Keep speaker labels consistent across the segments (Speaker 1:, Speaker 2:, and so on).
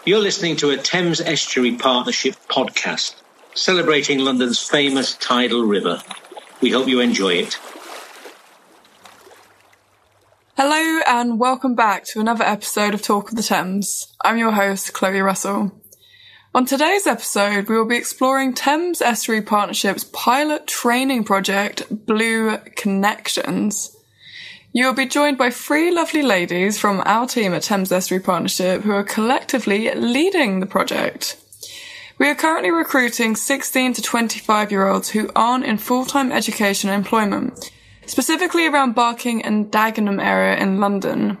Speaker 1: You're listening to a Thames Estuary Partnership podcast, celebrating London's famous tidal river. We hope you enjoy it.
Speaker 2: Hello and welcome back to another episode of Talk of the Thames. I'm your host, Chloe Russell. On today's episode, we will be exploring Thames Estuary Partnership's pilot training project, Blue Connections. You will be joined by three lovely ladies from our team at Thames Estuary Partnership who are collectively leading the project. We are currently recruiting 16 to 25-year-olds who aren't in full-time education and employment, specifically around Barking and Dagenham area in London.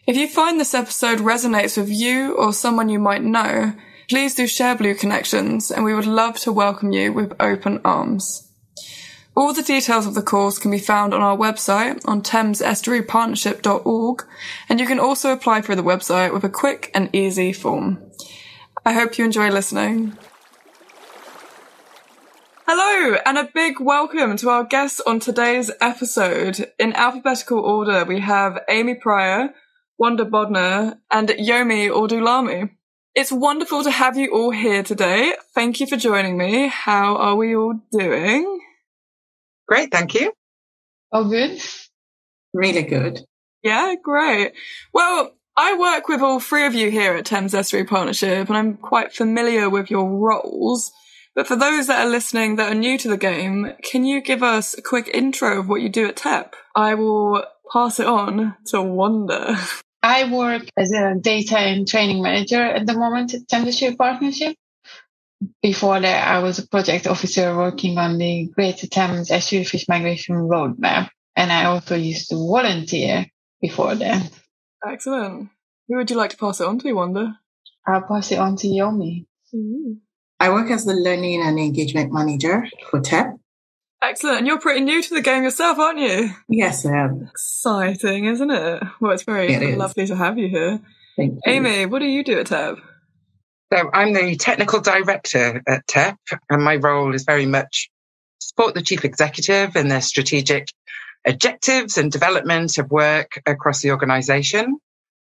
Speaker 2: If you find this episode resonates with you or someone you might know, please do share Blue Connections and we would love to welcome you with open arms. All the details of the course can be found on our website on thamesestuarypartnership.org, and you can also apply through the website with a quick and easy form. I hope you enjoy listening. Hello, and a big welcome to our guests on today's episode. In alphabetical order, we have Amy Pryor, Wanda Bodnar, and Yomi Odunlami. It's wonderful to have you all here today. Thank you for joining me. How are we all doing?
Speaker 3: Great, thank you.
Speaker 4: Oh, good.
Speaker 3: Really good.
Speaker 2: Yeah, great. Well, I work with all three of you here at Thames Estuary Partnership, and I'm quite familiar with your roles. But for those that are listening that are new to the game, can you give us a quick intro of what you do at TEP? I will pass it on to Wanda.
Speaker 4: I work as a data and training manager at the moment at Thames Estuary Partnership. Before that, I was a project officer working on the Greater Thames Estuary Fish Migration Roadmap. And I also used to volunteer before that.
Speaker 2: Excellent. Who would you like to pass it on to, Wanda?
Speaker 4: I'll pass it on to Yomi.
Speaker 3: I work as the Learning and Engagement Manager for TEP.
Speaker 2: Excellent. And you're pretty new to the game yourself, aren't you?
Speaker 3: Yes, I am.
Speaker 2: Exciting, isn't it? Well, it's very lovely to have you here.
Speaker 3: Thank you.
Speaker 2: Amy, what do you do at TEP?
Speaker 5: So I'm the Technical Director at TEP, and my role is very much support the Chief Executive in their strategic objectives and development of work across the organisation.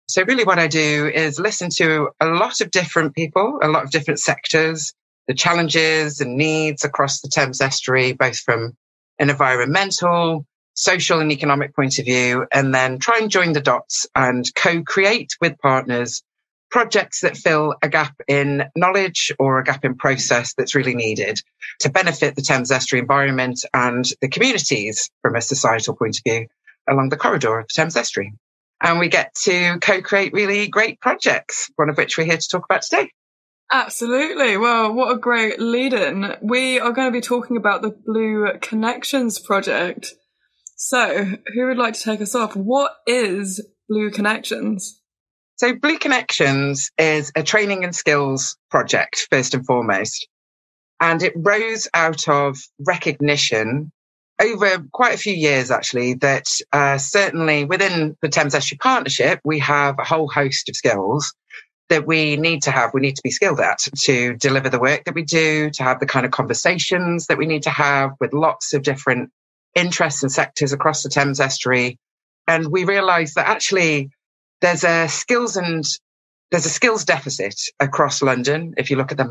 Speaker 5: So really what I do is listen to a lot of different people, a lot of different sectors, the challenges and needs across the Thames Estuary, both from an environmental, social and economic point of view, and then try and join the dots and co-create with partners projects that fill a gap in knowledge or a gap in process that's really needed to benefit the Thames Estuary environment and the communities from a societal point of view along the corridor of the Thames Estuary. And we get to co-create really great projects, one of which we're here to talk about today.
Speaker 2: Absolutely. Well, what a great lead-in. We are going to be talking about the Blue Connections project. So, who would like to take us off? What is Blue Connections?
Speaker 5: So Blue Connections is a training and skills project, first and foremost. And it rose out of recognition over quite a few years, actually, that certainly within the Thames Estuary Partnership, we have a whole host of skills that we need to have. We need to be skilled at to deliver the work that we do, to have the kind of conversations that we need to have with lots of different interests and sectors across the Thames Estuary. And we realised that actually there's a skills deficit across London. If you look at the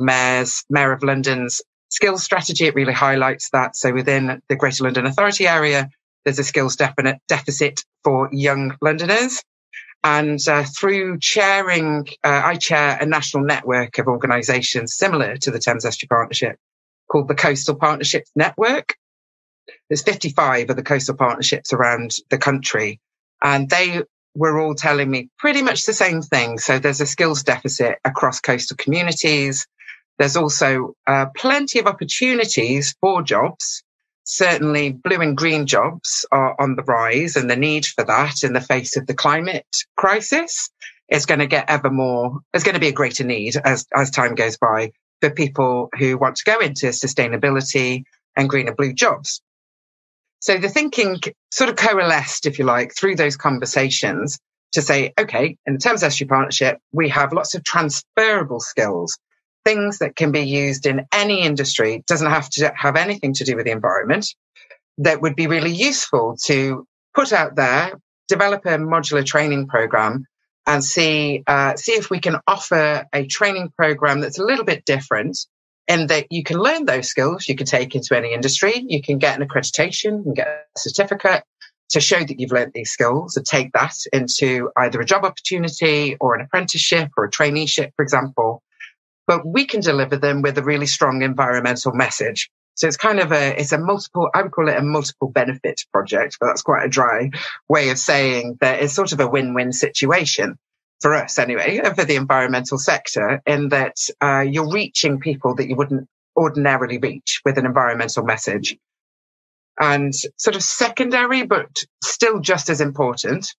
Speaker 5: Mayor of London's skills strategy, it really highlights that. So within the Greater London Authority area, there's a skills deficit for young Londoners. And through chairing, I chair a national network of organisations similar to the Thames Estuary Partnership called the Coastal Partnerships Network. There's 55 of the coastal partnerships around the country, and they were all telling me pretty much the same thing. So there's a skills deficit across coastal communities. There's also plenty of opportunities for jobs. Certainly blue and green jobs are on the rise, and the need for that in the face of the climate crisis is going to get ever more. There's going to be a greater need as time goes by for people who want to go into sustainability and green and blue jobs. So the thinking sort of coalesced, if you like, through those conversations to say, okay, in the Thames Estuary Partnership, we have lots of transferable skills, things that can be used in any industry, doesn't have to have anything to do with the environment, that would be really useful to put out there, develop a modular training program and see if we can offer a training program that's a little bit different in that you can learn those skills you can take into any industry. You can get an accreditation, you can get a certificate to show that you've learned these skills, and take that into either a job opportunity or an apprenticeship or a traineeship, for example. But we can deliver them with a really strong environmental message. So it's kind of it's a multiple, I would call it a multiple benefit project, but that's quite a dry way of saying that it's sort of a win-win situation for us anyway, for the environmental sector, in that you're reaching people that you wouldn't ordinarily reach with an environmental message. And sort of secondary, but still just as important,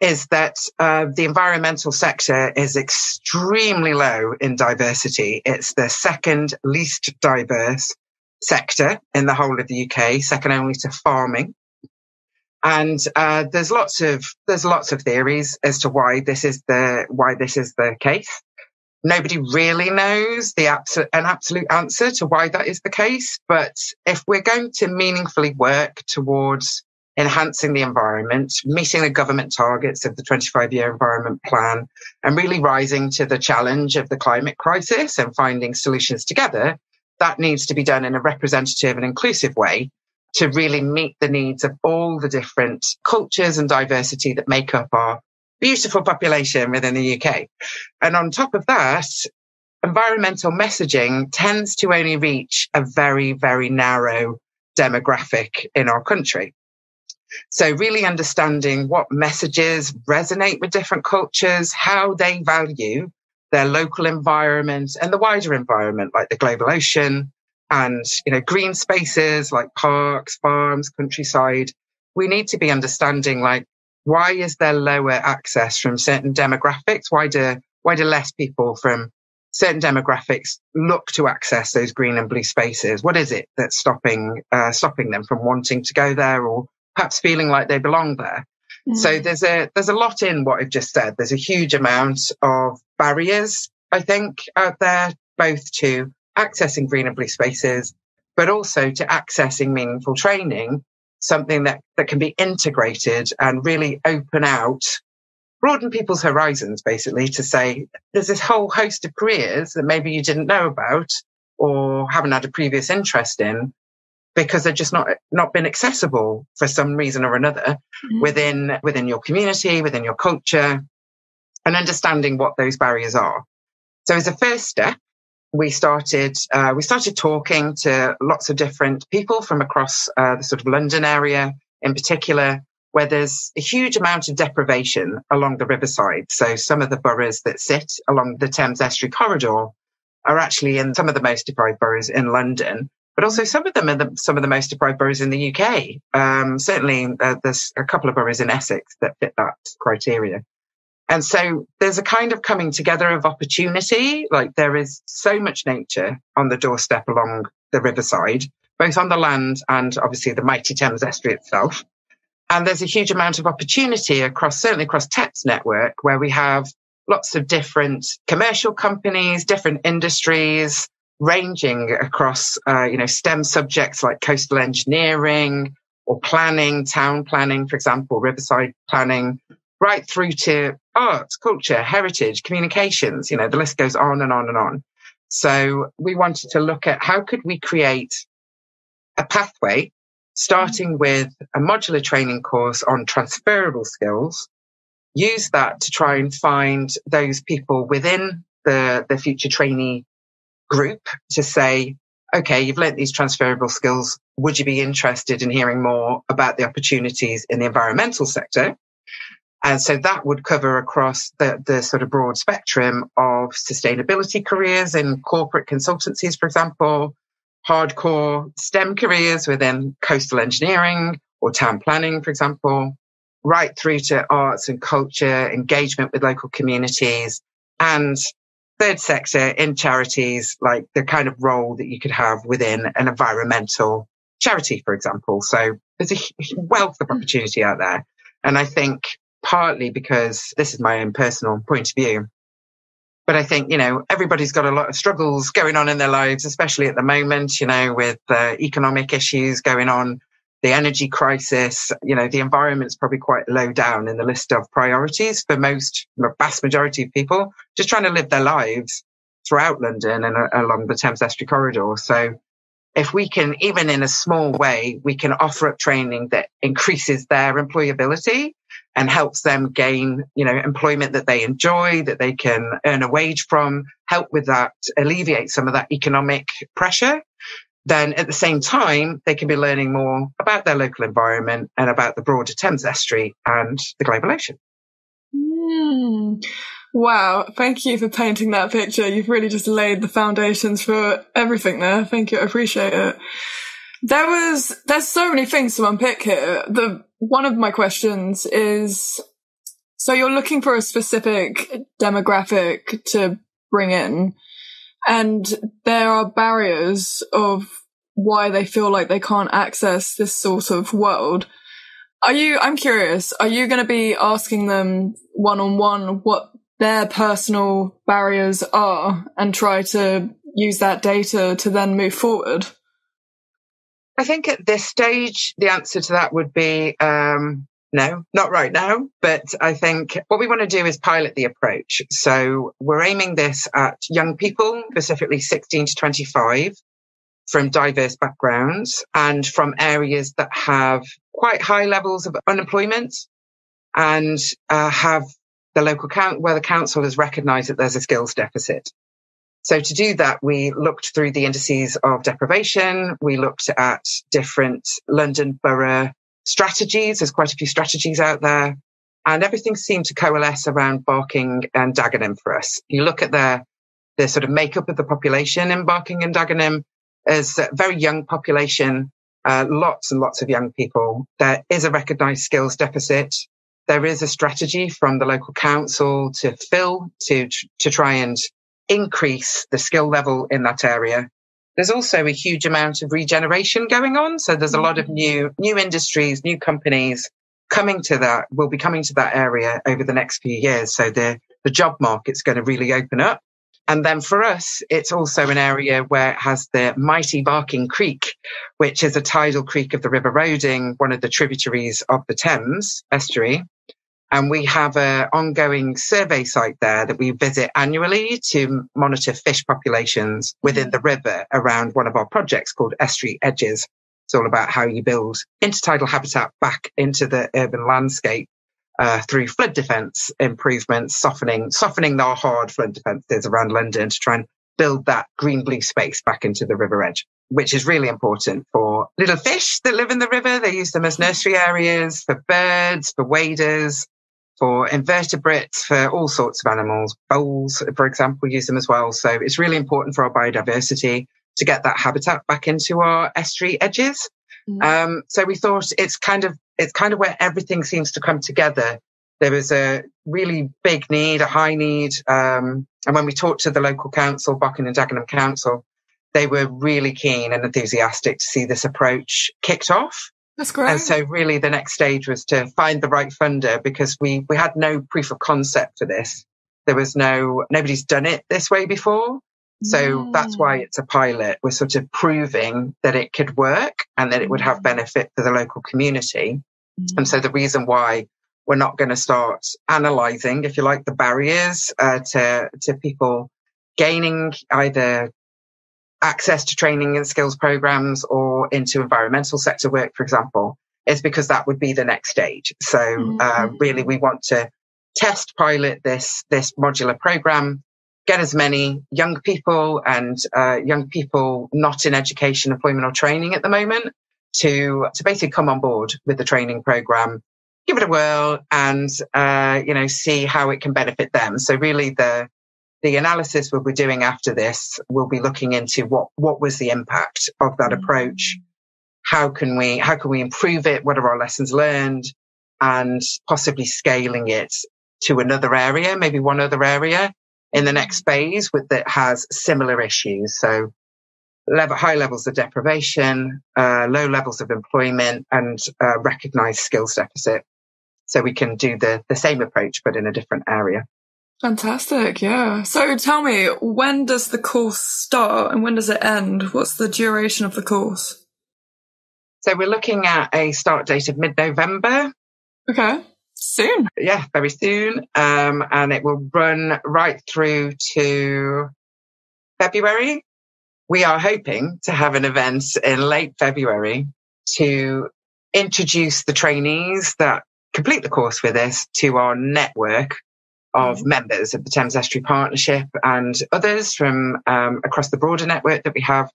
Speaker 5: is that the environmental sector is extremely low in diversity. It's the second least diverse sector in the whole of the UK, second only to farming. And there's lots of theories as to why this is the case. Nobody really knows an absolute answer to why that is the case. But if we're going to meaningfully work towards enhancing the environment, meeting the government targets of the 25-year environment plan, and really rising to the challenge of the climate crisis and finding solutions together, that needs to be done in a representative and inclusive way to really meet the needs of all the different cultures and diversity that make up our beautiful population within the UK. And on top of that, environmental messaging tends to only reach a very, very narrow demographic in our country. So really understanding what messages resonate with different cultures, how they value their local environment and the wider environment, like the global ocean and, green spaces like parks, farms, countryside. We need to be understanding, like, why is there lower access from certain demographics? Why do less people from certain demographics look to access those green and blue spaces? What is it that's stopping them from wanting to go there, or perhaps feeling like they belong there? Mm. So there's a lot in what I've just said. There's a huge amount of barriers, I think, out there, both to accessing green and blue spaces, but also to accessing meaningful training, something that can be integrated and really broaden people's horizons, basically, to say there's this whole host of careers that maybe you didn't know about or haven't had a previous interest in, because they're just not been accessible for some reason or another within your community, within your culture, and understanding what those barriers are. So as a first step, we started talking to lots of different people from across the sort of London area in particular, where there's a huge amount of deprivation along the riverside. So some of the boroughs that sit along the Thames Estuary corridor are actually in some of the most deprived boroughs in London, but also some of them are some of the most deprived boroughs in the UK. Certainly there's a couple of boroughs in Essex that fit that criteria. And so there's a kind of coming together of opportunity. Like, there is so much nature on the doorstep along the riverside, both on the land and obviously the mighty Thames Estuary itself. And there's a huge amount of opportunity certainly across TEP's network, where we have lots of different commercial companies, different industries, ranging across, STEM subjects like coastal engineering or planning, town planning, for example, riverside planning, right through to arts, culture, heritage, communications. The list goes on and on and on. So we wanted to look at how could we create a pathway, starting with a modular training course on transferable skills, use that to try and find those people within the future trainee group to say, okay, you've learnt these transferable skills. Would you be interested in hearing more about the opportunities in the environmental sector? And so that would cover across the sort of broad spectrum of sustainability careers in corporate consultancies, for example, hardcore STEM careers within coastal engineering or town planning, for example, right through to arts and culture, engagement with local communities, and third sector in charities, like the kind of role that you could have within an environmental charity, for example. So there's a wealth of opportunity out there. And I think partly because this is my own personal point of view, but I think, everybody's got a lot of struggles going on in their lives, especially at the moment, with economic issues going on. the energy crisis. The environment's probably quite low down in the list of priorities for the vast majority of people just trying to live their lives throughout London and along the Thames Estuary corridor. So if we can, even in a small way, we can offer up training that increases their employability and helps them gain, employment that they enjoy, that they can earn a wage from, help with that, alleviate some of that economic pressure, then at the same time, they can be learning more about their local environment and about the broader Thames Estuary and the global ocean.
Speaker 2: Wow. Thank you for painting that picture. You've really just laid the foundations for everything there. Thank you. I appreciate it. There's so many things to unpick here. One of my questions is, so you're looking for a specific demographic to bring in, and there are barriers of why they feel like they can't access this sort of world. I'm curious, are you going to be asking them one-on-one what their personal barriers are and try to use that data to then move forward?
Speaker 5: I think at this stage, the answer to that would be no, not right now. But I think what we want to do is pilot the approach. So we're aiming this at young people, specifically 16 to 25, from diverse backgrounds and from areas that have quite high levels of unemployment and have the local where the council has recognised that there's a skills deficit. So to do that, we looked through the indices of deprivation. We looked at different London borough strategies. There's quite a few strategies out there, and everything seemed to coalesce around Barking and Dagenham for us. You look at the sort of makeup of the population in Barking and Dagenham as a very young population, lots and lots of young people. There is a recognised skills deficit. There is a strategy from the local council to try and increase the skill level in that area. There's also a huge amount of regeneration going on. So there's a lot of new industries, new companies will be coming to that area over the next few years. So the job market's going to really open up. And then for us, it's also an area where it has the mighty Barking Creek, which is a tidal creek of the River Roding, one of the tributaries of the Thames Estuary. And we have an ongoing survey site there that we visit annually to monitor fish populations within the river around one of our projects called Estuary Edges. It's all about how you build intertidal habitat back into the urban landscape through flood defence improvements, softening our hard flood defences around London to try and build that green-blue space back into the river edge, which is really important for little fish that live in the river. They use them as nursery areas, for birds, for waders, for invertebrates, for all sorts of animals. Voles, for example, use them as well. So it's really important for our biodiversity to get that habitat back into our estuary edges. So we thought it's kind of where everything seems to come together. There was a really big need, a high need. And when we talked to the local council, Barking and Dagenham Council, they were really keen and enthusiastic to see this approach kicked off.
Speaker 2: That's great.
Speaker 5: And so really the next stage was to find the right funder, because we had no proof of concept for this. There was nobody's done it this way before. So that's why it's a pilot. We're sort of proving that it could work and that it would have benefit for the local community. And so the reason why we're not going to start analysing, if you like, the barriers to people gaining either access to training and skills programs or into environmental sector work, for example, is because that would be the next stage. So really we want to test pilot this modular program, get as many young people and young people not in education, employment or training at the moment to basically come on board with the training program, give it a whirl and, see how it can benefit them. So really the analysis we'll be doing after this, we'll be looking into what was the impact of that approach? How can we improve it? What are our lessons learned? And possibly scaling it to another area, maybe one other area in the next phase that has similar issues. So high levels of deprivation, low levels of employment and recognised skills deficit. So we can do the same approach, but in a different area.
Speaker 2: Fantastic, yeah. So tell me, when does the course start and when does it end? What's the duration of the course?
Speaker 5: So we're looking at a start date of mid-November.
Speaker 2: Okay. Soon.
Speaker 5: Yeah, very soon. And it will run right through to February. We are hoping to have an event in late February to introduce the trainees that complete the course with us to our network of members of the Thames Estuary Partnership and others from across the broader network that we have,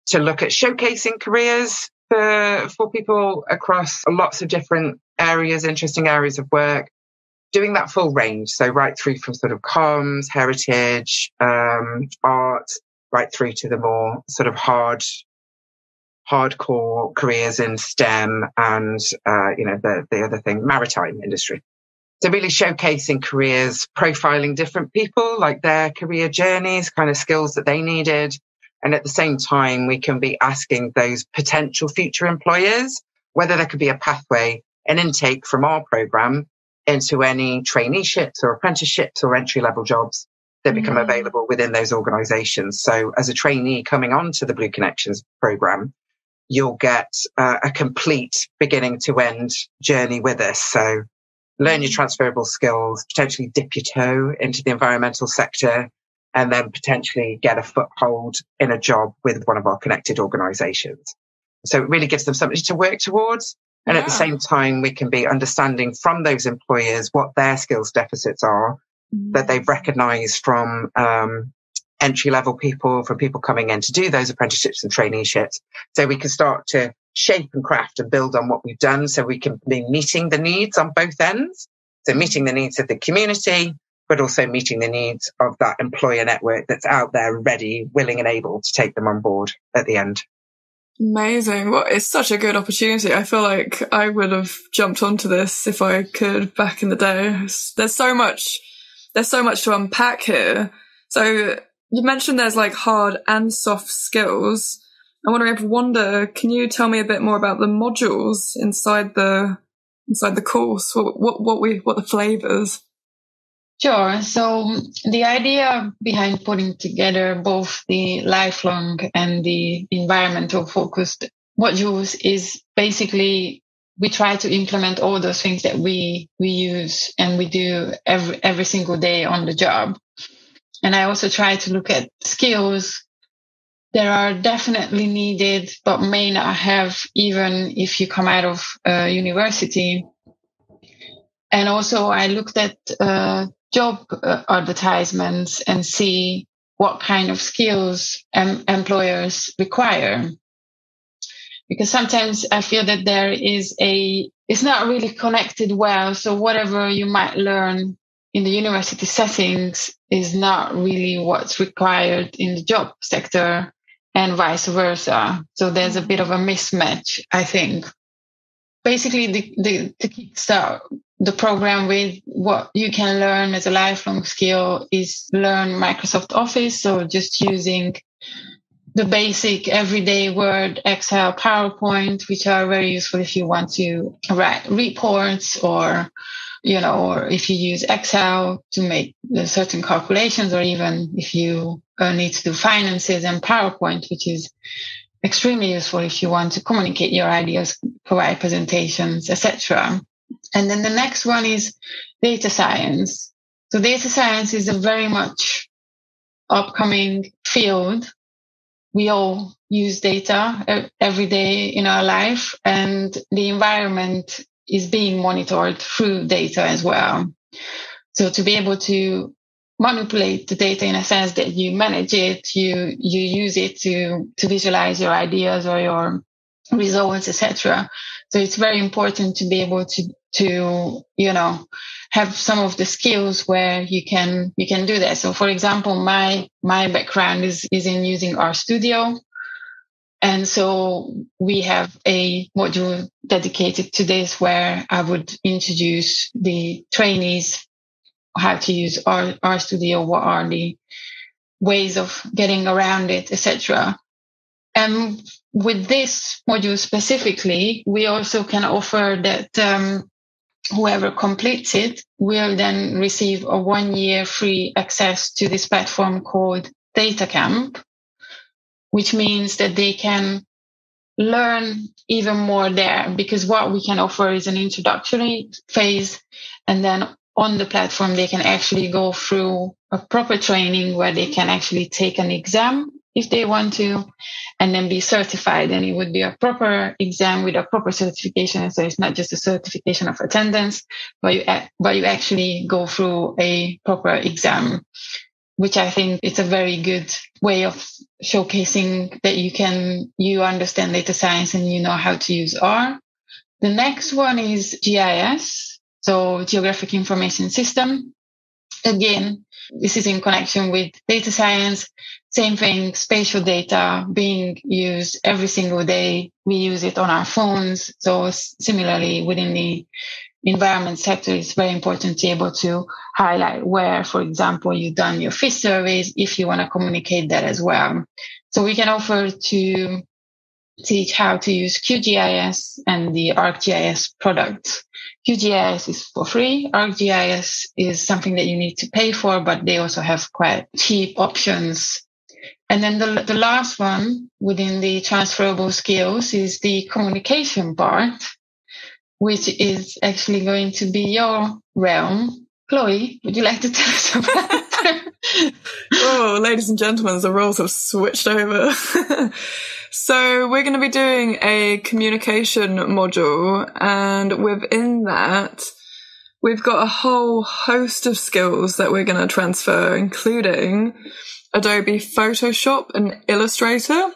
Speaker 5: to look at showcasing careers for people across lots of different areas, interesting areas of work, doing that full range. So right through from sort of comms, heritage, art, right through to the more sort of hardcore careers in STEM and, the other thing, maritime industry. So really showcasing careers, profiling different people, like their career journeys, kind of skills that they needed. And at the same time, we can be asking those potential future employers whether there could be a pathway, an intake from our program into any traineeships or apprenticeships or entry-level jobs that become available within those organisations. So as a trainee coming onto the Blue Connections programme, you'll get a complete beginning to end journey with us. So learn your transferable skills, potentially dip your toe into the environmental sector, and then potentially get a foothold in a job with one of our connected organisations. So it really gives them something to work towards. And at the same time, we can be understanding from those employers what their skills deficits are that they've recognised from entry-level people, from people coming in to do those apprenticeships and traineeships. So we can start to shape and craft and build on what we've done so we can be meeting the needs on both ends. So meeting the needs of the community, but also meeting the needs of that employer network that's out there ready, willing and able to take them on board at the end.
Speaker 2: Amazing. Well, it's such a good opportunity. I feel like I would have jumped onto this if I could back in the day. There's so much to unpack here. So you mentioned there's like hard and soft skills. I'm wondering if Wanda, can you tell me a bit more about the modules inside the course? What the flavors?
Speaker 4: Sure. So the idea behind putting together both the lifelong and the environmental focused modules is basically we try to implement all those things that we use and we do every single day on the job. And I also try to look at skills that are definitely needed, but may not have even if you come out of university. And also I looked at job advertisements and see what kind of skills employers require. Because sometimes I feel that it's not really connected well. So whatever you might learn in the university settings is not really what's required in the job sector and vice versa. So there's a bit of a mismatch, I think. Basically, to kickstart the program with what you can learn as a lifelong skill is learn Microsoft Office. So just using the basic everyday Word, Excel, PowerPoint, which are very useful if you want to write reports or if you use Excel to make certain calculations, or even if you need to do finances, and PowerPoint, which is extremely useful if you want to communicate your ideas, provide presentations, etc. And then the next one is data science. So data science is a very much upcoming field. We all use data every day in our life, and the environment is being monitored through data as well. So to be able to manipulate the data in a sense that you manage it, you use it to visualize your ideas or your results, etc. So it's very important to be able to have some of the skills where you can do that. So for example, my background is in using RStudio. And so we have a module dedicated to this where I would introduce the trainees how to use RStudio, what are the ways of getting around it, etc. And with this module specifically, we also can offer that whoever completes it will then receive a 1-year free access to this platform called Data Camp, which means that they can learn even more there, because what we can offer is an introductory phase, and then on the platform they can actually go through a proper training where they can actually take an exam if they want to, and then be certified. And it would be a proper exam with a proper certification. So it's not just a certification of attendance, but you actually go through a proper exam, which I think it's a very good way of showcasing that you understand data science and you know how to use R. The next one is GIS, so Geographic Information System. Again, this is in connection with data science. Same thing, spatial data being used every single day. We use it on our phones. So similarly, within the environment sector, it's very important to be able to highlight where, for example, you've done your fish surveys, if you want to communicate that as well. So we can offer to teach how to use QGIS and the ArcGIS product. QGIS is for free. ArcGIS is something that you need to pay for, but they also have quite cheap options. And then the last one within the transferable skills is the communication part, which is actually going to be your realm. Chloe, would you like to tell us about that?
Speaker 2: Oh, ladies and gentlemen, the roles have switched over. So we're going to be doing a communication module, and within that, we've got a whole host of skills that we're going to transfer, including Adobe Photoshop and Illustrator.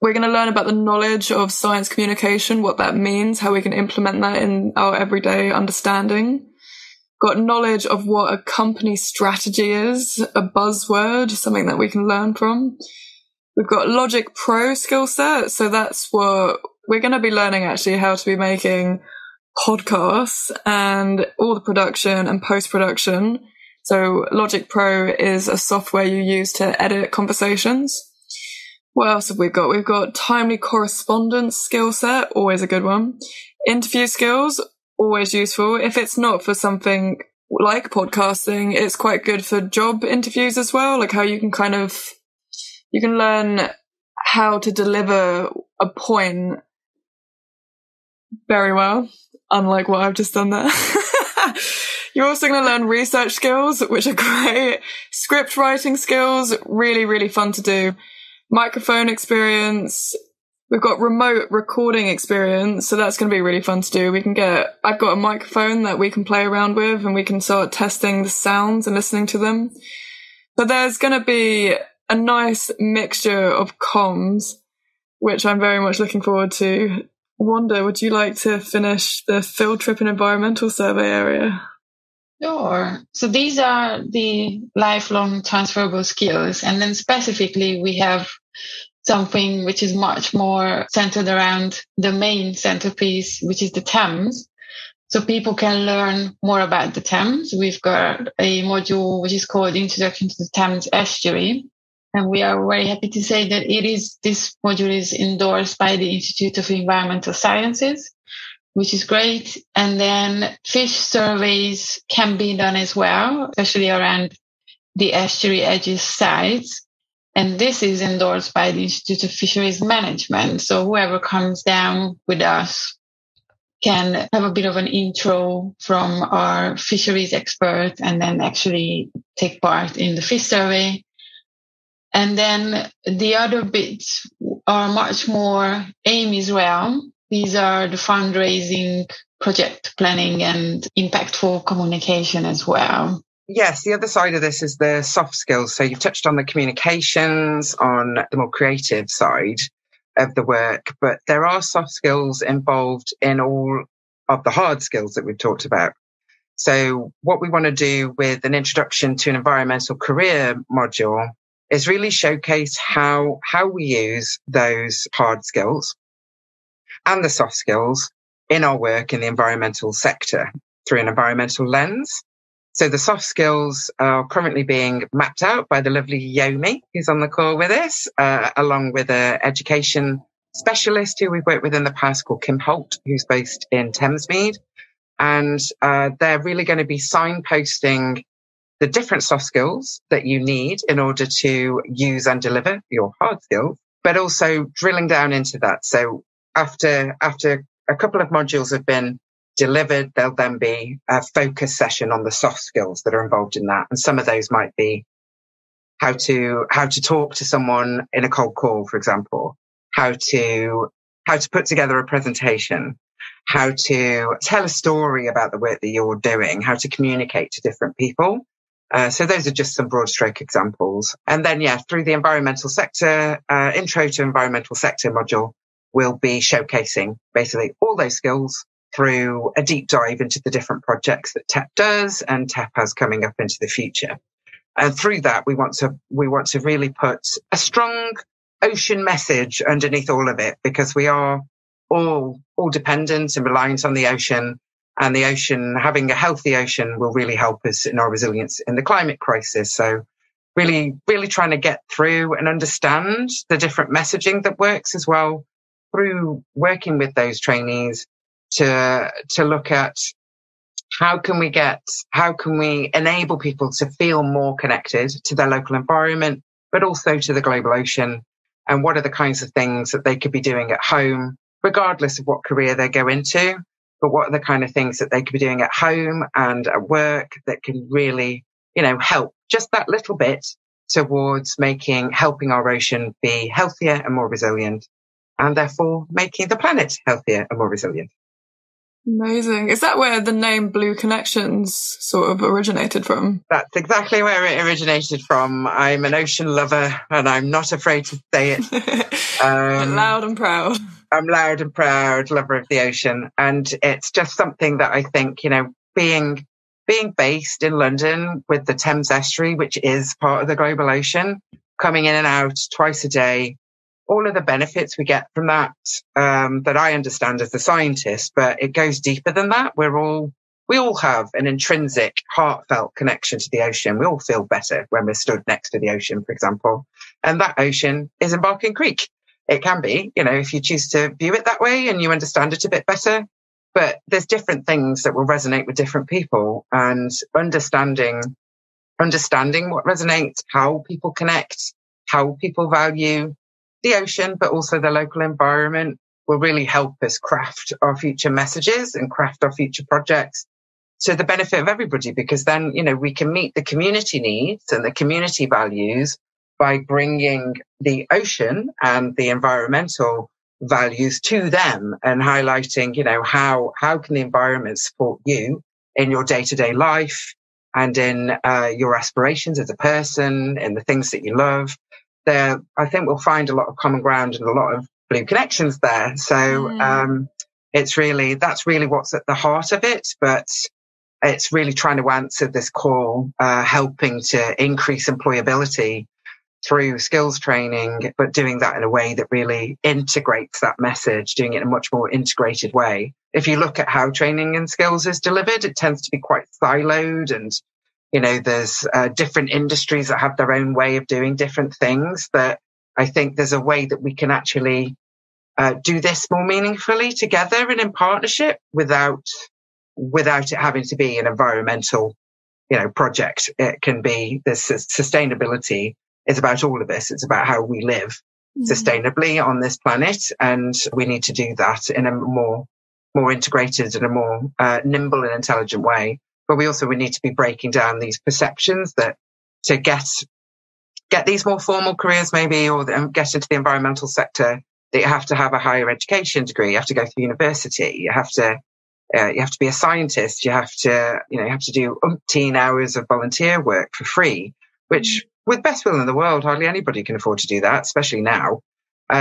Speaker 2: We're going to learn about the knowledge of science communication, what that means, how we can implement that in our everyday understanding. Got knowledge of what a company strategy is, a buzzword, something that we can learn from. We've got Logic Pro skill set, so that's what we're going to be learning, actually, how to be making podcasts and all the production and post-production. So Logic Pro is a software you use to edit conversations. What else have we got? We've got timely correspondence skill set, always a good one. Interview skills, always useful. If it's not for something like podcasting, it's quite good for job interviews as well, like how you can learn how to deliver a point very well, unlike what I've just done there. You're also going to learn research skills, which are great. Script writing skills, really, really fun to do. Microphone experience. We've got remote recording experience, so that's going to be really fun to do. I've got a microphone that we can play around with, and we can start testing the sounds and listening to them. But there's going to be a nice mixture of comms, which I'm very much looking forward to. Wanda, would you like to finish the field trip and environmental survey area?
Speaker 4: Sure. So these are the lifelong transferable skills. And then specifically, we have something which is much more centered around the main centerpiece, which is the Thames. So people can learn more about the Thames. We've got a module which is called Introduction to the Thames Estuary. And we are very happy to say that this module is endorsed by the Institute of Environmental Sciences, which is great. And then fish surveys can be done as well, especially around the estuary edges sites. And this is endorsed by the Institute of Fisheries Management. So whoever comes down with us can have a bit of an intro from our fisheries expert and then actually take part in the fish survey. And then the other bits are much more Amy's realm. These are the fundraising, project planning, and impactful communication as well.
Speaker 5: Yes, the other side of this is the soft skills. So you've touched on the communications, on the more creative side of the work, but there are soft skills involved in all of the hard skills that we've talked about. So what we want to do with an introduction to an environmental career module is really showcase how we use those hard skills and the soft skills in our work in the environmental sector through an environmental lens. So the soft skills are currently being mapped out by the lovely Yomi, who's on the call with us, along with an education specialist who we've worked with in the past called Kim Holt, who's based in Thamesmead. And they're really going to be signposting the different soft skills that you need in order to use and deliver your hard skills, but also drilling down into that. So after a couple of modules have been delivered, there'll then be a focus session on the soft skills that are involved in that. And some of those might be how to talk to someone in a cold call, for example, how to put together a presentation, how to tell a story about the work that you're doing, how to communicate to different people. So those are just some broad stroke examples. And then, through the environmental sector, intro to environmental sector module, we'll be showcasing basically all those skills through a deep dive into the different projects that TEP does and TEP has coming up into the future. And through that, we want to really put a strong ocean message underneath all of it, because we are all dependent and reliant on the ocean, and the ocean, having a healthy ocean, will really help us in our resilience in the climate crisis. So really, really trying to get through and understand the different messaging that works as well through working with those trainees to look at how can we enable people to feel more connected to their local environment, but also to the global ocean, and what are the kinds of things that they could be doing at home, regardless of what career they go into, but what are the kind of things that they could be doing at home and at work that can really, help just that little bit towards helping our ocean be healthier and more resilient, and therefore making the planet healthier and more resilient.
Speaker 2: Amazing. Is that where the name Blue Connections sort of originated from?
Speaker 5: That's exactly where it originated from. I'm an ocean lover, and I'm not afraid to say it.
Speaker 2: Loud and proud.
Speaker 5: I'm loud and proud, lover of the ocean. And it's just something that I think, being based in London with the Thames Estuary, which is part of the global ocean, coming in and out twice a day, all of the benefits we get from that, that I understand as a scientist, but it goes deeper than that. We all have an intrinsic, heartfelt connection to the ocean. We all feel better when we're stood next to the ocean, for example. And that ocean is in Barking Creek. It can be, if you choose to view it that way and you understand it a bit better. But there's different things that will resonate with different people, and understanding what resonates, how people connect, how people value the ocean, but also the local environment, will really help us craft our future messages and craft our future projects to the benefit of everybody, because then, we can meet the community needs and the community values by bringing the ocean and the environmental values to them and highlighting, how can the environment support you in your day-to-day life and in your aspirations as a person, in the things that you love. There, I think we'll find a lot of common ground and a lot of blue connections there. So that's really what's at the heart of it. But it's really trying to answer this call, helping to increase employability through skills training, but doing that in a way that really integrates that message, doing it in a much more integrated way. If you look at how training and skills is delivered, it tends to be quite siloed, and there's different industries that have their own way of doing different things. That I think there's a way that we can actually do this more meaningfully together and in partnership without it having to be an environmental, project. It can be this sustainability is about all of us. It's about how we live sustainably on this planet, and we need to do that in a more integrated and a more nimble and intelligent way. But we need to be breaking down these perceptions that to get these more formal careers, maybe, or get into the environmental sector, that you have to have a higher education degree, you have to go through university, you have to be a scientist, you have to do umpteen hours of volunteer work for free, which with best will in the world, hardly anybody can afford to do that, especially now.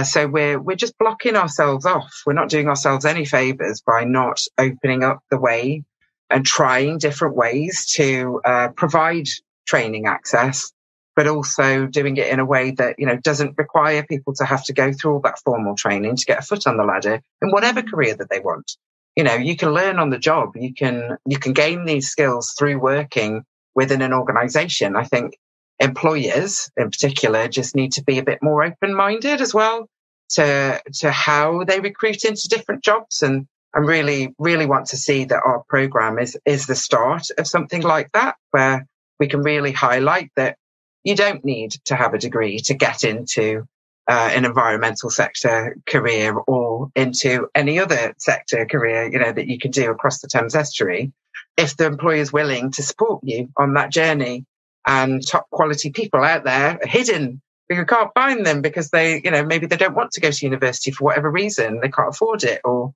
Speaker 5: So we're just blocking ourselves off. We're not doing ourselves any favors by not opening up the way and trying different ways to provide training access, but also doing it in a way that, doesn't require people to have to go through all that formal training to get a foot on the ladder in whatever career that they want. You can learn on the job. You can gain these skills through working within an organization. I think employers in particular just need to be a bit more open-minded as well to how they recruit into different jobs. And I really, really want to see that our program is the start of something like that, where we can really highlight that you don't need to have a degree to get into an environmental sector career or into any other sector career, that you can do across the Thames Estuary, if the employer is willing to support you on that journey. And top quality people out there are hidden. You can't find them because they, maybe they don't want to go to university for whatever reason. They can't afford it, or,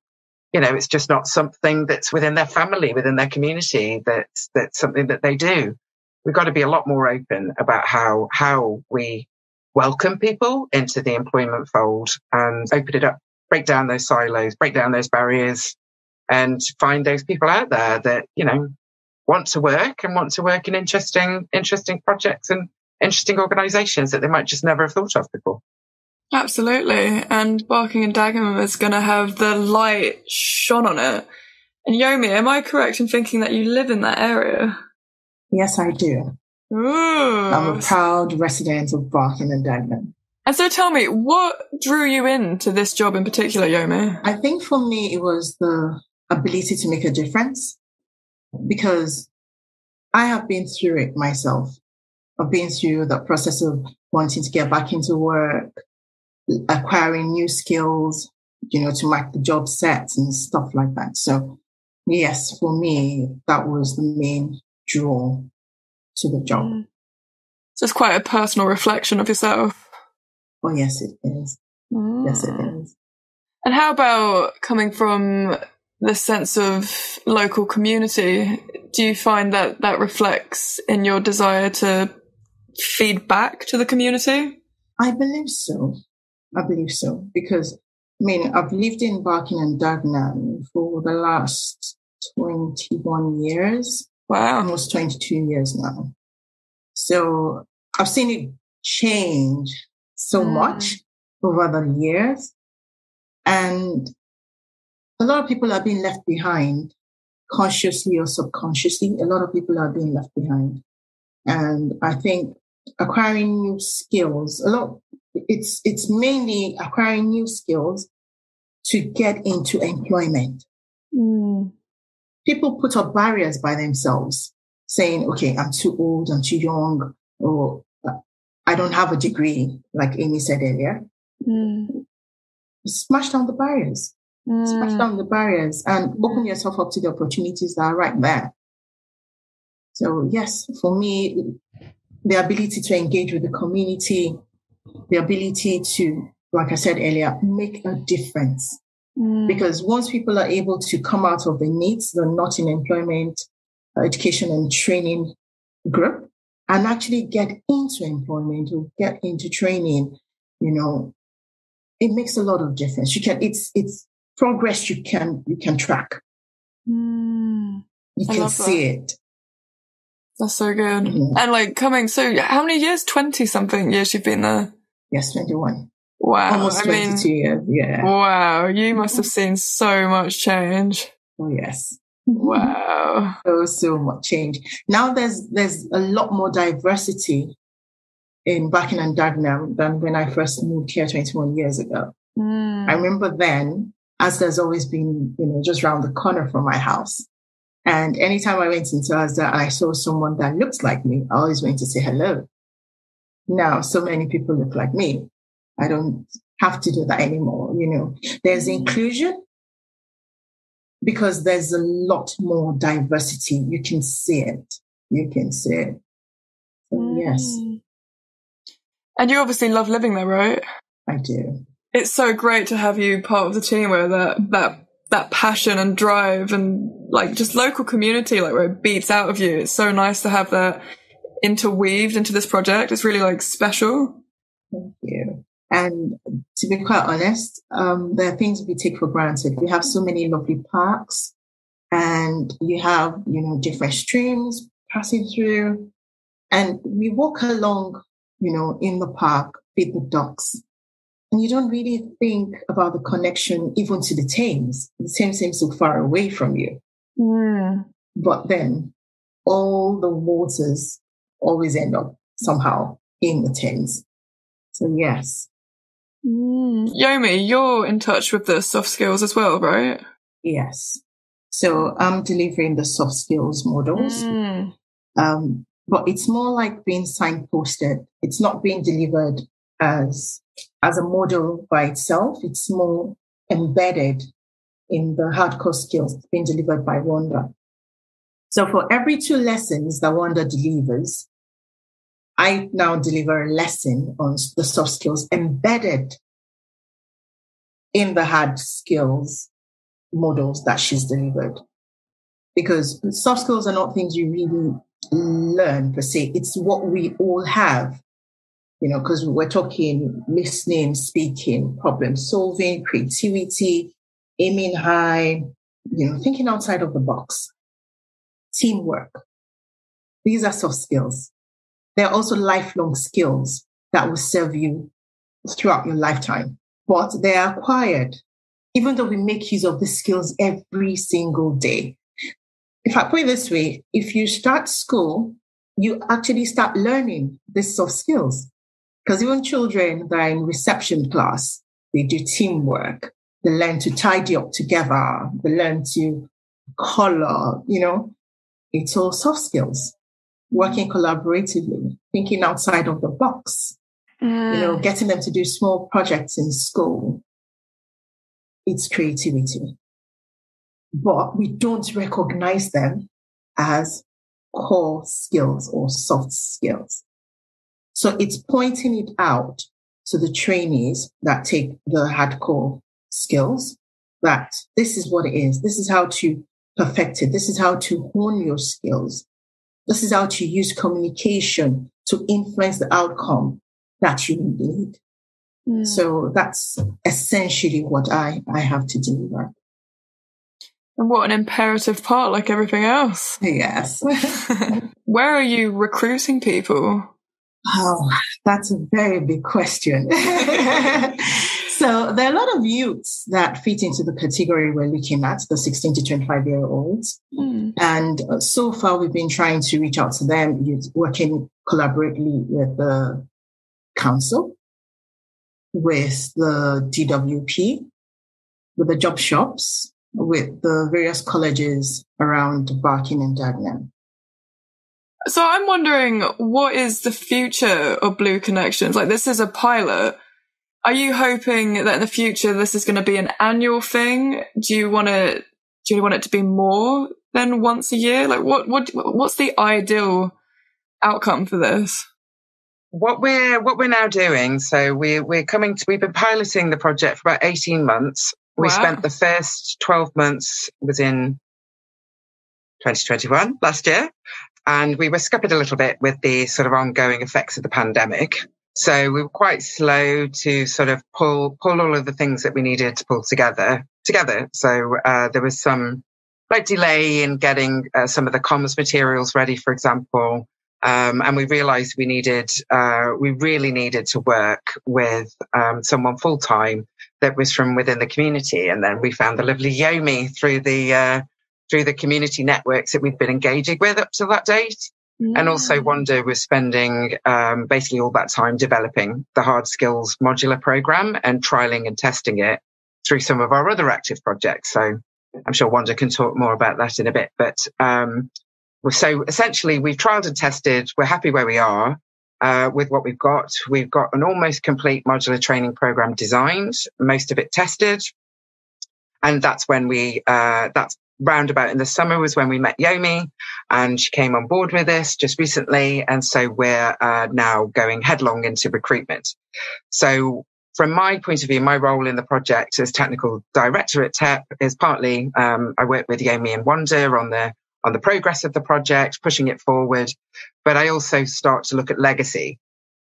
Speaker 5: it's just not something that's within their family, within their community, that's something that they do. We've got to be a lot more open about how we welcome people into the employment fold and open it up, break down those silos, break down those barriers, and find those people out there that, want to work in interesting projects and interesting organisations that they might just never have thought of before.
Speaker 2: Absolutely. And Barking and Dagenham is going to have the light shone on it. And Yomi, am I correct in thinking that you live in that area?
Speaker 3: Yes, I do.
Speaker 2: Ooh.
Speaker 3: I'm a proud resident of Barking and Dagenham.
Speaker 2: And so tell me, what drew you into this job in particular, Yomi?
Speaker 3: I think for me, it was the ability to make a difference, because I have been through it myself. I've been through the process of wanting to get back into work, acquiring new skills, to make the job set and stuff like that. So yes, for me, that was the main draw to the job.
Speaker 2: So it's quite a personal reflection of yourself.
Speaker 3: Oh, yes, it is. Yes, it is.
Speaker 2: And how about coming from the sense of local community? Do you find that reflects in your desire to feed back to the community?
Speaker 3: I believe so. Because, I've lived in Barking and Dagenham for the last 21 years.
Speaker 2: Wow.
Speaker 3: Almost 22 years now. So I've seen it change so much over the years. And a lot of people are being left behind, consciously or subconsciously. A lot of people are being left behind. And I think acquiring new skills, it's mainly acquiring new skills to get into employment. People put up barriers by themselves, saying, okay, I'm too old, I'm too young, or I don't have a degree, like Amy said earlier. Smash down the barriers. Smash down the barriers and open yourself up to the opportunities that are right there. So yes, for me, the ability to engage with the community, the ability to, like I said earlier, make a difference. Because once people are able to come out of the needs, the not in employment, education and training group, and actually get into employment or get into training, it makes a lot of difference. It's progress you can track. You can see it.
Speaker 2: That's so good. And so how many years? 20-something years you've been there?
Speaker 3: Yes, 21.
Speaker 2: Wow.
Speaker 3: Almost 22 years, yeah.
Speaker 2: Wow, you must have seen so much change.
Speaker 3: Oh, yes.
Speaker 2: Wow.
Speaker 3: So much change. Now there's a lot more diversity in Barking and Dagenham than when I first moved here 21 years ago. I remember then, as there's always been, just around the corner from my house. And anytime I went into Asda and I saw someone that looked like me, I always went to say hello. Now, so many people look like me. I don't have to do that anymore. There's inclusion because there's a lot more diversity. You can see it. So, yes.
Speaker 2: And you obviously love living there, right?
Speaker 3: I do.
Speaker 2: It's so great to have you part of the team where that passion and drive and just local community, where it beats out of you. It's so nice to have that interweaved into this project. It's really special.
Speaker 3: Thank you. And to be quite honest, there are things we take for granted. We have so many lovely parks, and you have, different streams passing through, and we walk along, in the park, feed the ducks, and you don't really think about the connection even to the Thames. The Thames seems so far away from you. But then all the waters always end up somehow in the Thames. So yes.
Speaker 2: Yomi, you're in touch with the soft skills as well, right?
Speaker 3: Yes. So I'm delivering the soft skills models. But it's more like being signposted. It's not being delivered as a model by itself. It's more embedded in the hardcore skills being delivered by Wanda. So for every 2 lessons that Wanda delivers, I now deliver a lesson on the soft skills embedded in the hard skills models that she's delivered. Because soft skills are not things you really learn per se. It's what we all have, because we're talking listening, speaking, problem solving, creativity, aiming high, thinking outside of the box, teamwork. These are soft skills. They're also lifelong skills that will serve you throughout your lifetime, but they are acquired, even though we make use of the skills every single day. If I put it this way, if you start school, you actually start learning these soft skills. Because even children that are in reception class, they do teamwork. They learn to tidy up together. They learn to color, It's all soft skills. Working collaboratively, thinking outside of the box, getting them to do small projects in school. It's creativity. But we don't recognize them as core skills or soft skills. So it's pointing it out to the trainees that take the hardcore skills that this is what it is. This is how to perfect it. This is how to hone your skills. This is how to use communication to influence the outcome that you need. So that's essentially what I have to deliver.
Speaker 2: And what an imperative part, like everything else.
Speaker 3: Yes.
Speaker 2: Where are you recruiting people?
Speaker 3: Oh, that's a very big question. So there are a lot of youths that fit into the category we're looking at, the 16 to 25-year-olds. And so far, we've been trying to reach out to them, working collaboratively with the council, with the DWP, with the job shops, with the various colleges around Barking and Dagenham.
Speaker 2: So I'm wondering, what is the future of Blue Connections? Like, this is a pilot. Are you hoping that in the future this is going to be an annual thing? Do you want it to be more than once a year? Like, what's the ideal outcome for this?
Speaker 5: What we're now doing, so we've been piloting the project for about 18 months.
Speaker 2: Wow.
Speaker 5: We spent the first 12 months was in 2021, last year, and we were scuppered a little bit with the sort of ongoing effects of the pandemic. So we were quite slow to sort of pull all of the things that we needed to pull together. So there was some delay in getting some of the comms materials ready, for example. And we realized we really needed to work with someone full time that was from within the community. And then we found the lovely Yomi through the community networks that we've been engaging with up to that date. And also Wanda was spending basically all that time developing the hard skills modular program and trialing and testing it through some of our other active projects. So I'm sure Wanda can talk more about that in a bit. But so essentially we've trialed and tested. We're happy where we are with what we've got. We've got an almost complete modular training program designed, most of it tested. And that's when that's roundabout in the summer was when we met Yomi, and she came on board with us just recently. And so we're now going headlong into recruitment. So from my point of view, my role in the project as Technical Director at TEP is partly I work with Yomi and Wanda on the progress of the project, pushing it forward. But I also start to look at legacy.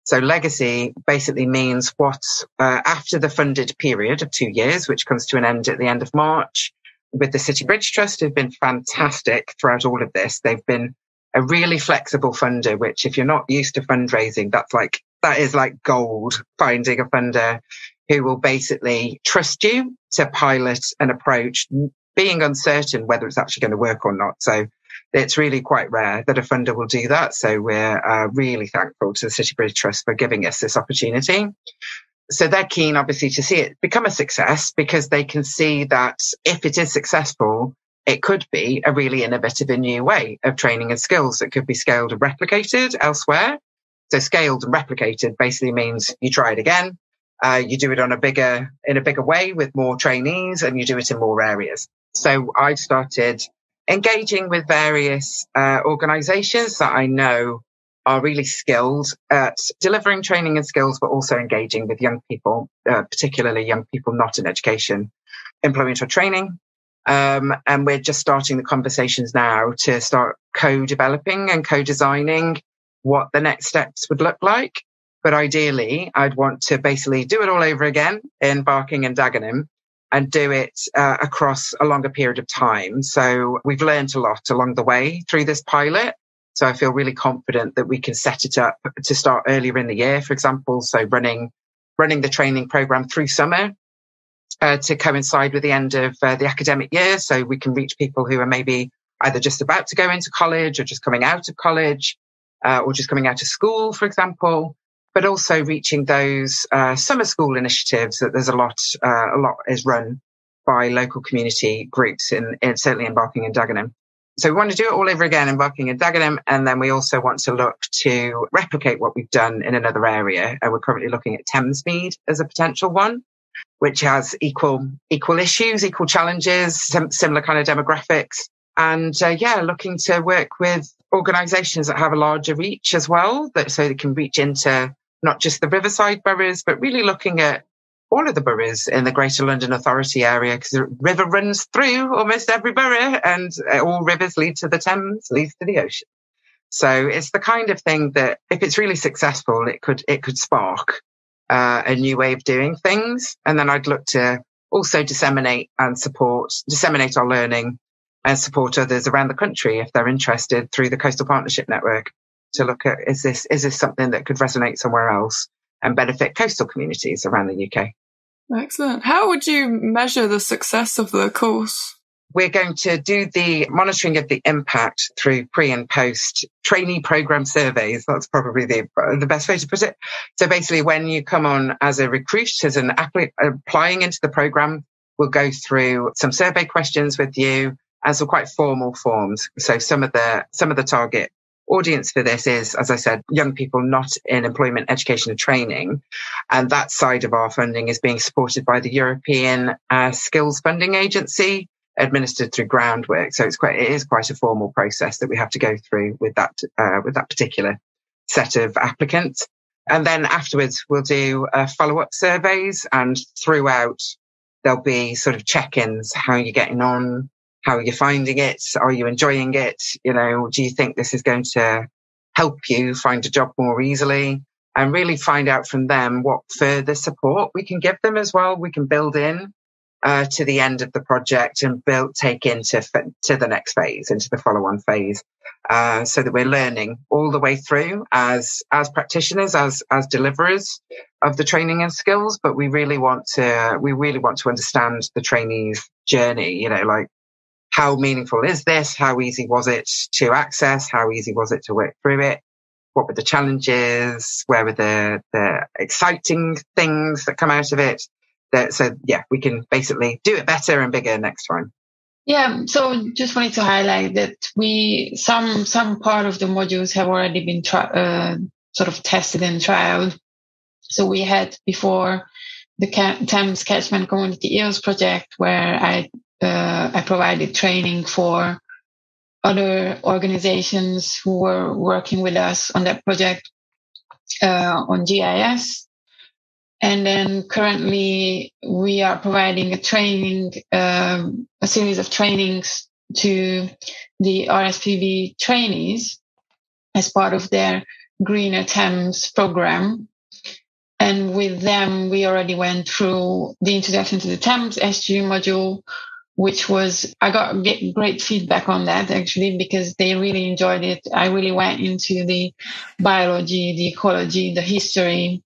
Speaker 5: So legacy basically means what after the funded period of 2 years, which comes to an end at the end of March, with the City Bridge Trust, who've been fantastic throughout all of this. They've been a really flexible funder, which if you're not used to fundraising, that is like gold, finding a funder who will basically trust you to pilot an approach, being uncertain whether it's actually going to work or not. So it's really quite rare that a funder will do that. So we're really thankful to the City Bridge Trust for giving us this opportunity. So they're keen, obviously, to see it become a success because they can see that if it is successful, it could be a really innovative and new way of training and skills that could be scaled and replicated elsewhere. So scaled and replicated basically means you try it again. You do it in a bigger way with more trainees, and you do it in more areas. So I've started engaging with various organisations that I know are really skilled at delivering training and skills, but also engaging with young people, particularly young people not in education, employment or training. And we're just starting the conversations now to start co-developing and co-designing what the next steps would look like. But ideally, I'd want to basically do it all over again in Barking and Dagenham and do it across a longer period of time. So we've learned a lot along the way through this pilot. So I feel really confident that we can set it up to start earlier in the year, for example. So running the training program through summer to coincide with the end of the academic year. So we can reach people who are maybe either just about to go into college or just coming out of college or just coming out of school, for example. But also reaching those summer school initiatives that there's a lot is run by local community groups in certainly in Barking and Dagenham. So we want to do it all over again in Barking and Dagenham, and then we also want to look to replicate what we've done in another area. And we're currently looking at Thames as a potential one, which has equal issues, equal challenges, similar kind of demographics, and looking to work with organisations that have a larger reach as well, so they can reach into not just the riverside boroughs, but really looking at all of the boroughs in the Greater London Authority area, because the river runs through almost every borough, and all rivers lead to the Thames, leads to the ocean. So it's the kind of thing that, if it's really successful, it could spark a new way of doing things. And then I'd look to also disseminate our learning and support others around the country if they're interested through the Coastal Partnership Network, to look at, is this something that could resonate somewhere else and benefit coastal communities around the UK?
Speaker 2: Excellent. How would you measure the success of the course?
Speaker 5: We're going to do the monitoring of the impact through pre and post trainee program surveys. That's probably the best way to put it. So basically, when you come on as a recruit, as an applying into the program, we'll go through some survey questions with you and some quite formal forms. So some of the target audience for this is, as I said, young people not in employment, education and training. And that side of our funding is being supported by the European Skills Funding Agency, administered through Groundwork. So it is quite a formal process that we have to go through with that particular set of applicants. And then afterwards, we'll do follow-up surveys, and throughout there'll be sort of check-ins. How are you getting on? How are you finding it? Are you enjoying it? Do you think this is going to help you find a job more easily? And really find out from them what further support we can give them as well. We can build in to the end of the project and take into the next phase, into the follow-on phase, so that we're learning all the way through as practitioners, as deliverers of the training and skills. But we really want to understand the trainees' journey. Like, how meaningful is this? How easy was it to access? How easy was it to work through it? What were the challenges? Where were the exciting things that come out of it? We can basically do it better and bigger next time.
Speaker 4: Yeah, so just wanted to highlight that some part of the modules have already been sort of tested and trialed. So we had before the Thames Catchment Community EOS project, where I provided training for other organizations who were working with us on that project on GIS. And then currently we are providing a series of trainings to the RSPB trainees as part of their Greener Thames program. And with them, we already went through the introduction to the Thames Estuary module, I got great feedback on that actually, because they really enjoyed it. I really went into the biology, the ecology, the history.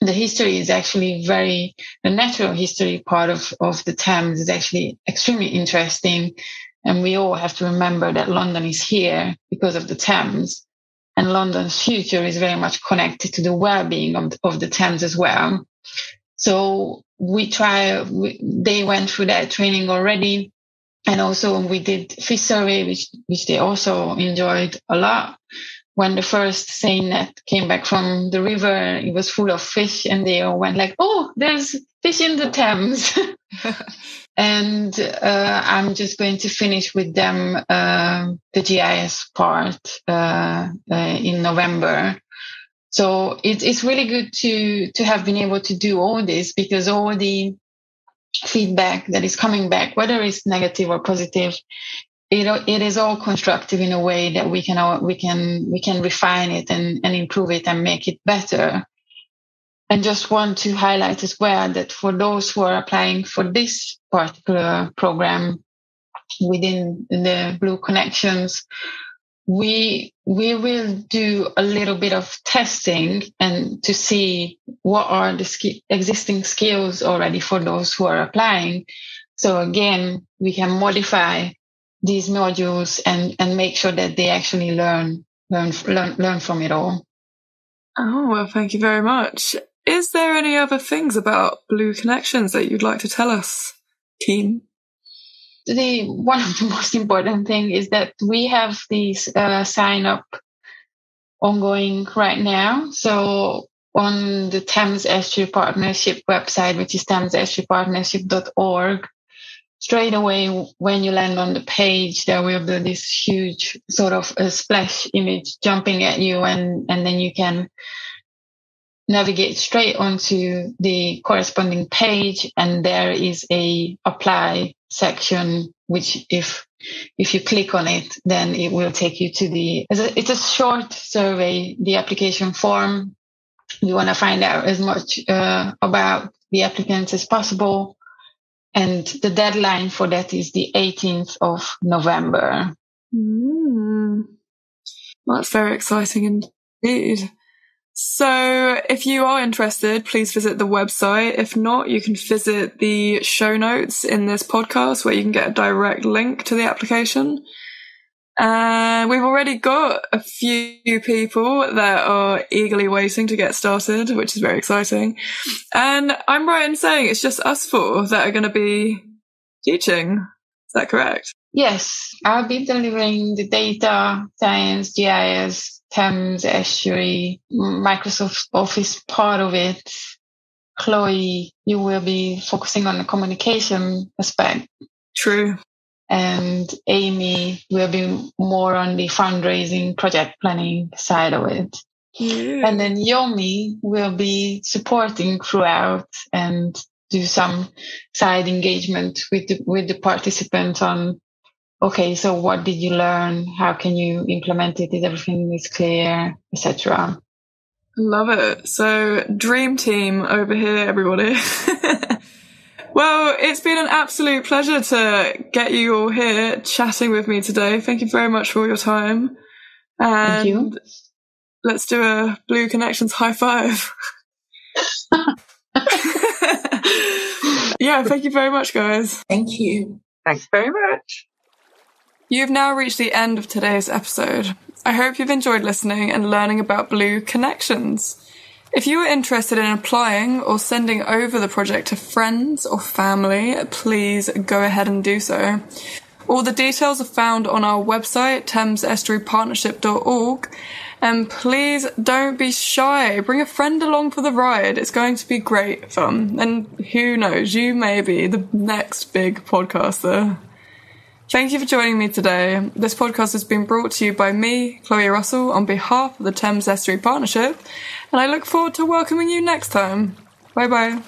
Speaker 4: The history is actually the natural history part of the Thames is actually extremely interesting. And we all have to remember that London is here because of the Thames, and London's future is very much connected to the well-being of the Thames as well. So they went through that training already. And also we did fish survey, which they also enjoyed a lot. when the first seine net came back from the river, it was full of fish, and they all went like, "Oh, there's fish in the Thames." And I'm just going to finish with them the GIS part in November. So it's really good to have been able to do all this, because all the feedback that is coming back, whether it's negative or positive, it is all constructive in a way that we can refine it and improve it and make it better. And just want to highlight as well that for those who are applying for this particular program within the Blue Connections, we will do a little bit of testing and to see what are the existing skills already for those who are applying. So again, we can modify these modules and make sure that they actually learn from it all.
Speaker 2: Oh, well, thank you very much. Is there any other things about Blue Connections that you'd like to tell us, team?
Speaker 4: One of the most important thing is that we have these sign up ongoing right now. So on the Thames Estuary Partnership website, which is thamesestuarypartnership.org, straight away when you land on the page, there will be this huge sort of a splash image jumping at you, and then you can navigate straight onto the corresponding page, and there is a apply section, which if you click on it, then it will take you to it's a short survey, the application form. You want to find out as much about the applicants as possible, and the deadline for that is the 18th of November.
Speaker 2: Well, that's very exciting indeed. So if you are interested, please visit the website. If not, you can visit the show notes in this podcast where you can get a direct link to the application. And we've already got a few people that are eagerly waiting to get started, which is very exciting. And I'm right in saying it's just us four that are going to be teaching. Is that correct?
Speaker 4: Yes, I'll be delivering the data, science, GIS, Thames Estuary, Microsoft Office part of it. Chloe, you will be focusing on the communication aspect.
Speaker 2: True.
Speaker 4: And Amy will be more on the fundraising, project planning side of it.
Speaker 2: Yeah.
Speaker 4: And then Yomi will be supporting throughout and do some side engagement with the participants on, okay, so what did you learn? How can you implement it? Is everything is clear, etc.?
Speaker 2: Love it. So, dream team over here, everybody. Well, it's been an absolute pleasure to get you all here chatting with me today. Thank you very much for your time. And
Speaker 4: thank you.
Speaker 2: Let's do a Blue Connections high five. Yeah, thank you very much, guys.
Speaker 3: Thank you.
Speaker 5: Thanks very much.
Speaker 2: You've now reached the end of today's episode. I hope you've enjoyed listening and learning about Blue Connections. If you are interested in applying or sending over the project to friends or family, please go ahead and do so. All the details are found on our website, thamesestuarypartnership.org. And please don't be shy. Bring a friend along for the ride. It's going to be great fun. And who knows, you may be the next big podcaster. Thank you for joining me today. This podcast has been brought to you by me, Chloe Russell, on behalf of the Thames Estuary Partnership, and I look forward to welcoming you next time. Bye bye.